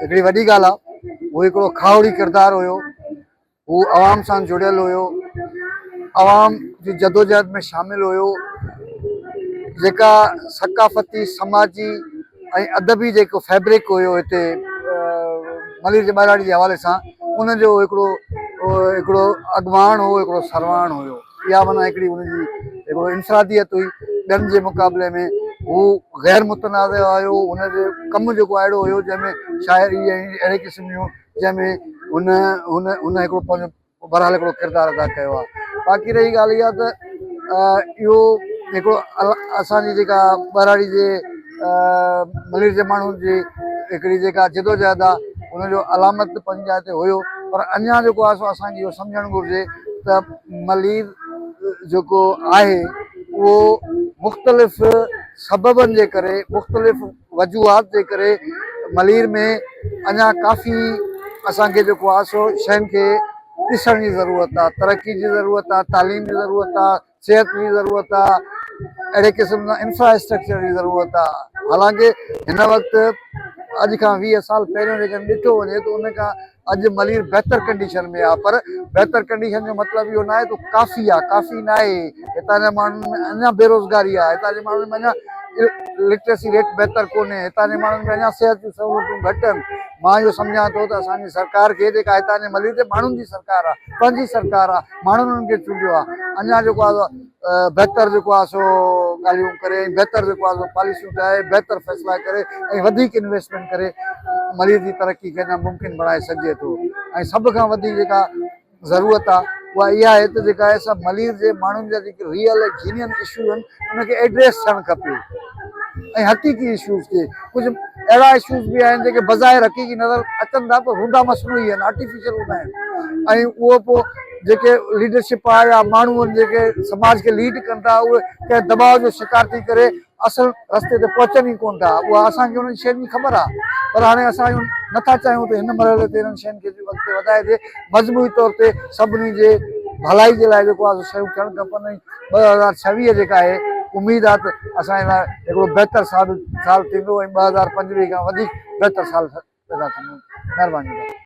हिकिड़ी वॾी ॻाल्हि आहे। वो हिकिड़ो खावड़ी किरदारु हुयो, हू आवाम सां जुड़ियल हुयो, आवाम जी जदोजहद में शामिल हुयो, जेका सकाफ़ती समाजी ऐं अदबी जेको फैब्रिक हुयो हिते मलिर जे ॿाराड़ी जे हवाले सां, उनजो हिकिड़ो अॻवान हो, हिकिड़ो सरवाण हुयो। इहा माना हिकिड़ी उनजी हिकिड़ो इंफरादियत हुई। ॿियनि जे मुक़ाबले में हू गैर मुतनाज़ हुयो। हुनजो कमु जेको अहिड़ो हुयो जंहिंमें शाइरी ऐं अहिड़े क़िस्म जूं जंहिंमें हुन हुन हुन हिकिड़ो पंहिंजो बहरहाल हिकिड़ो किरदारु अदा कयो आहे। बाक़ी रही ॻाल्हि इहा त इहो हिकिड़ो असांजी जेका ॿाराड़ी जे मलिर जे माण्हुनि जी हिकिड़ी जेका जदोजहद आहे, हुनजो अलामत पंहिंजी जाइ ते हुयो। पर अञा जेको आहे सो असांखे इहो सम्झणु घुरिजे त मलिर जेको आहे उहो मुख़्तलिफ़ सबबनि जे करे, मुख़्तलिफ़ वजूहात जे करे मलिर में अञा काफ़ी असांखे जेको आहे सो शयुनि खे ॾिसण जी ज़रूरत आहे। तरक़ी जी ज़रूरत आहे, तालीम जी ज़रूरत आहे, सिहत जी ज़रूरत आहे, अहिड़े क़िस्म सां इंफ्रास्ट्रक्चर जी ज़रूरत आहे। हालांकि हिन वक़्तु अॼु खां 20 साल पहिरियों जेकॾहिं ॾिठो वञे त उन खां अॼु मलिर बहितर कंडीशन में आहे। पर बहितर कंडीशन जो मतिलबु इहो न आहे त काफ़ी आहे, काफ़ी न आहे। हितां जे माण्हुनि में अञा बेरोज़गारी आहे, हितां जे माण्हुनि में अञा लिटरेसी रेट बहितर कोन्हे, हितां जे माण्हुनि में अञा सिहत जूं सहूलियतूं घटि आहिनि। मां इहो सम्झां थो त असांजी सरकार खे, जेका हितां जे मलिर जे माण्हुनि जी सरकार आहे, पंहिंजी सरकार आहे, माण्हुनि उन्हनि खे चूंडियो आहे, अञा जेको आहे बहितर जेको आहे सो ॻाल्हियूं करे, बहितर जेको आहे सो पॉलिसियूं ठाहे, बहितर फ़ैसिला करे ऐं वधीक इन्वेस्टमेंट करे मलिर जी तरक़ी खे अञा मुमकिन बणाए सघिजे थो। ऐं सभ खां वधीक जेका ज़रूरत आहे उहा इहा आहे त जेका आहे सभु मलिर जे माण्हुनि जा जेके रियल ऐं जीनियन इशू आहिनि उनखे एड्रेस थियणु खपे ऐं हक़ीक़ी इशूज़ खे। कुझु अहिड़ा इशूज़ बि आहिनि जेके बज़ाहिर हक़ीक़ी नज़र अचनि था, पर हूंदा मसनूई आहिनि, आर्टिफिशियल हूंदा आहिनि। ऐं उहो पोइ जेके लीडरशिप आहे या माण्हू आहिनि जेके समाज खे लीड कनि था, उहे कंहिं दबाव जो शिकार थी करे असल रस्ते ते पहुचनि ई कोन था। उहा असांखे उन्हनि शयुनि जी ख़बर आहे, पर हाणे असां नथा चाहियूं त हिन मरहले ते हिननि शयुनि खे अॻिते वधाइजे। मजमूई तौर ते सभिनी जे भलाई जे लाइ जेको आहे शयूं थियणु खपनि। 2026 जेका आहे उमेदु आहे त असांजे लाइ हिकिड़ो बहितर साल थींदो ऐं 2025 खां वधीक बहितर साल पैदा थींदो। महिरबानी।